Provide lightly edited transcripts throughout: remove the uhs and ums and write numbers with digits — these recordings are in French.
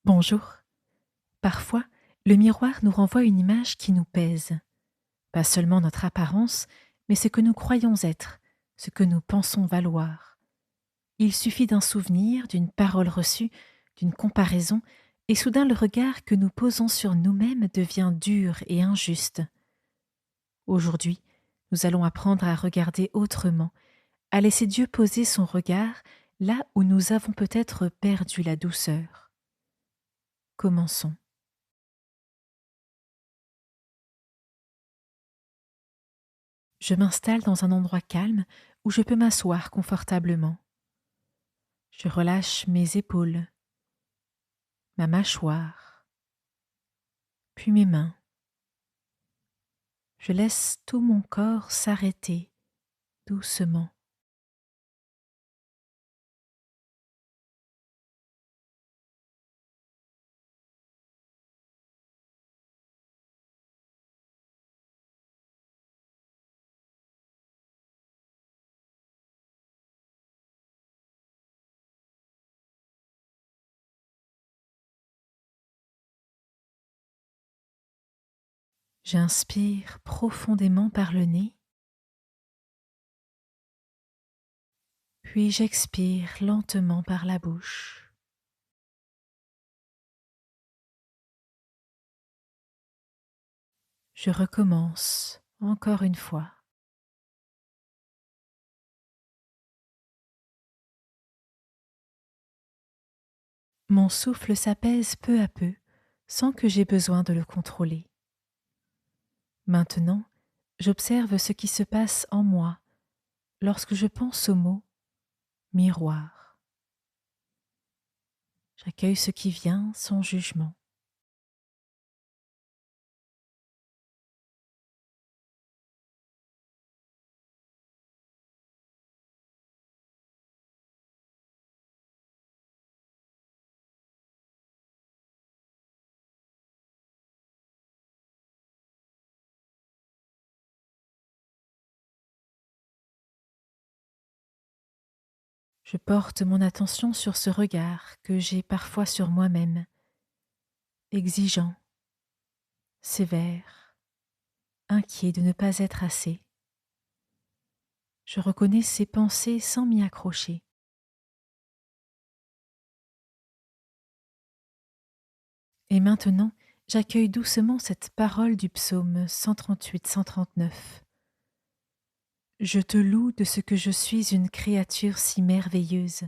Bonjour. Parfois, le miroir nous renvoie une image qui nous pèse. Pas seulement notre apparence, mais ce que nous croyons être, ce que nous pensons valoir. Il suffit d'un souvenir, d'une parole reçue, d'une comparaison, et soudain le regard que nous posons sur nous-mêmes devient dur et injuste. Aujourd'hui, nous allons apprendre à regarder autrement, à laisser Dieu poser son regard là où nous avons peut-être perdu la douceur. Commençons. Je m'installe dans un endroit calme où je peux m'asseoir confortablement. Je relâche mes épaules, ma mâchoire, puis mes mains. Je laisse tout mon corps s'arrêter doucement. J'inspire profondément par le nez, puis j'expire lentement par la bouche. Je recommence encore une fois. Mon souffle s'apaise peu à peu, sans que j'aie besoin de le contrôler. Maintenant, j'observe ce qui se passe en moi lorsque je pense au mot miroir. J'accueille ce qui vient sans jugement. Je porte mon attention sur ce regard que j'ai parfois sur moi-même, exigeant, sévère, inquiet de ne pas être assez. Je reconnais ces pensées sans m'y accrocher. Et maintenant, j'accueille doucement cette parole du psaume 138-139. Je te loue de ce que je suis une créature si merveilleuse.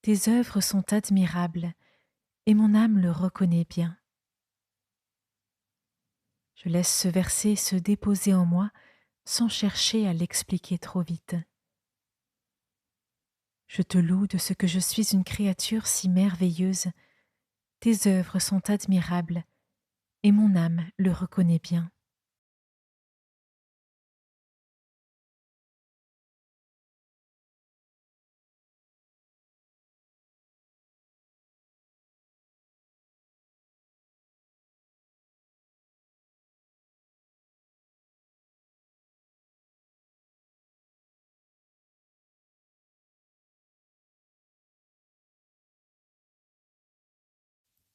Tes œuvres sont admirables, et mon âme le reconnaît bien. Je laisse ce verset se déposer en moi sans chercher à l'expliquer trop vite. Je te loue de ce que je suis une créature si merveilleuse. Tes œuvres sont admirables, et mon âme le reconnaît bien.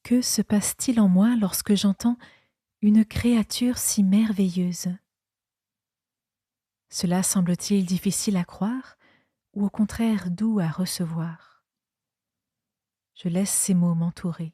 Que se passe-t-il en moi lorsque j'entends une créature si merveilleuse? Cela semble-t-il difficile à croire ou au contraire doux à recevoir? Je laisse ces mots m'entourer.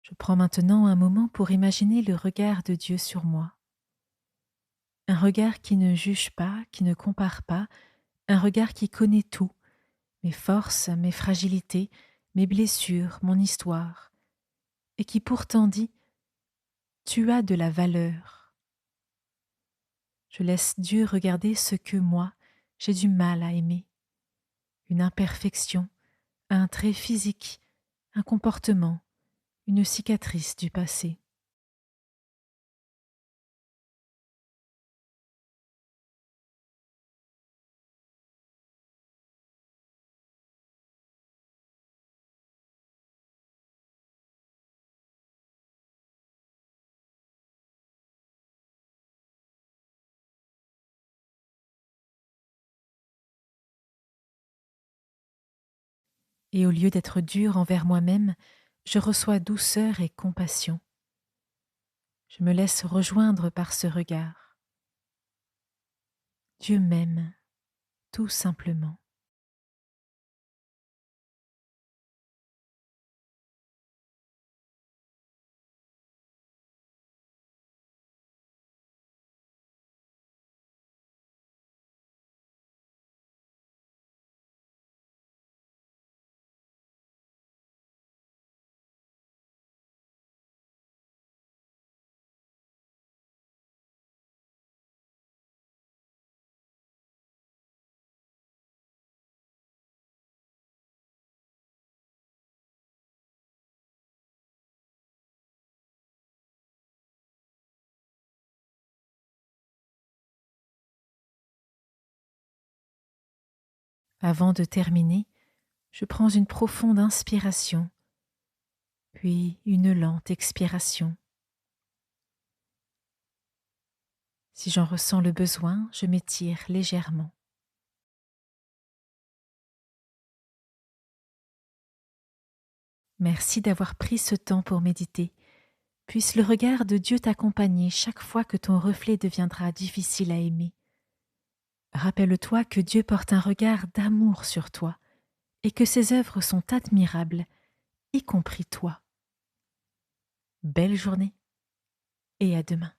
Je prends maintenant un moment pour imaginer le regard de Dieu sur moi. Un regard qui ne juge pas, qui ne compare pas, un regard qui connaît tout, mes forces, mes fragilités, mes blessures, mon histoire, et qui pourtant dit: Tu as de la valeur. Je laisse Dieu regarder ce que moi, j'ai du mal à aimer, une imperfection, un trait physique, un comportement, une cicatrice du passé. et au lieu d'être dur envers moi-même, je reçois douceur et compassion. Je me laisse rejoindre par ce regard. Dieu m'aime, tout simplement. Avant de terminer, je prends une profonde inspiration, puis une lente expiration. Si j'en ressens le besoin, je m'étire légèrement. Merci d'avoir pris ce temps pour méditer. Puisse le regard de Dieu t'accompagner chaque fois que ton reflet deviendra difficile à aimer. Rappelle-toi que Dieu porte un regard d'amour sur toi et que ses œuvres sont admirables, y compris toi. Belle journée et à demain.